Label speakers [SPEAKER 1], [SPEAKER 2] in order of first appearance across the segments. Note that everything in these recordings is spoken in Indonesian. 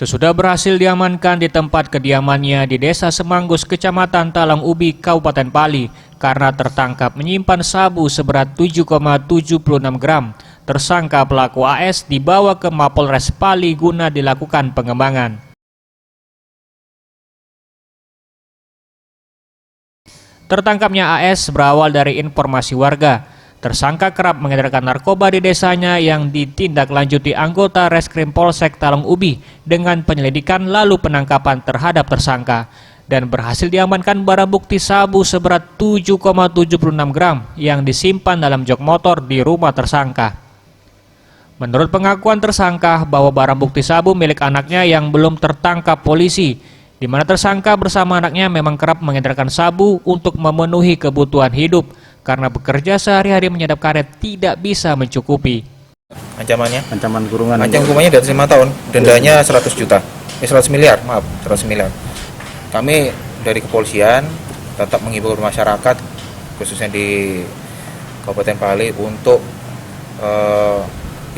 [SPEAKER 1] Sesudah berhasil diamankan di tempat kediamannya di Desa Semanggus, Kecamatan Talang Ubi, Kabupaten Pali, karena tertangkap menyimpan sabu seberat 7,76 gram. Tersangka pelaku AS dibawa ke Mapolres Pali guna dilakukan pengembangan. Tertangkapnya AS berawal dari informasi warga. Tersangka kerap mengedarkan narkoba di desanya yang ditindaklanjuti anggota Reskrim Polsek Talang Ubi dengan penyelidikan lalu penangkapan terhadap tersangka dan berhasil diamankan barang bukti sabu seberat 7,76 gram yang disimpan dalam jok motor di rumah tersangka. Menurut pengakuan tersangka bahwa barang bukti sabu milik anaknya yang belum tertangkap polisi, di mana tersangka bersama anaknya memang kerap mengedarkan sabu untuk memenuhi kebutuhan hidup karena bekerja sehari-hari menyadap karet tidak bisa mencukupi.
[SPEAKER 2] Ancamannya?
[SPEAKER 3] Ancaman kurungan.
[SPEAKER 2] Ancaman kurungannya di atas 5 tahun, dendanya 100 juta. 100 miliar, maaf, 100 miliar. Kami dari kepolisian tetap menghibur masyarakat, khususnya di Kabupaten Pali, untuk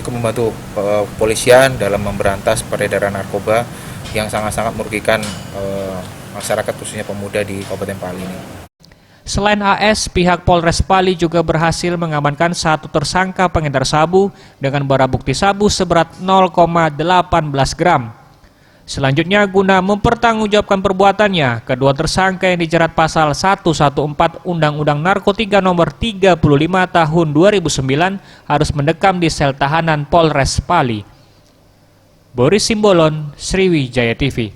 [SPEAKER 2] ikut membantu kepolisian dalam memberantas peredaran narkoba yang sangat-sangat merugikan masyarakat, khususnya pemuda di Kabupaten Pali ini.
[SPEAKER 1] Selain AS, pihak Polres Pali juga berhasil mengamankan satu tersangka pengedar sabu dengan barang bukti sabu seberat 0,18 gram. Selanjutnya, guna mempertanggungjawabkan perbuatannya, kedua tersangka yang dijerat pasal 114 Undang-Undang Narkotika Nomor 35 Tahun 2009 harus mendekam di sel tahanan Polres Pali. Boris Simbolon, Sriwijaya TV.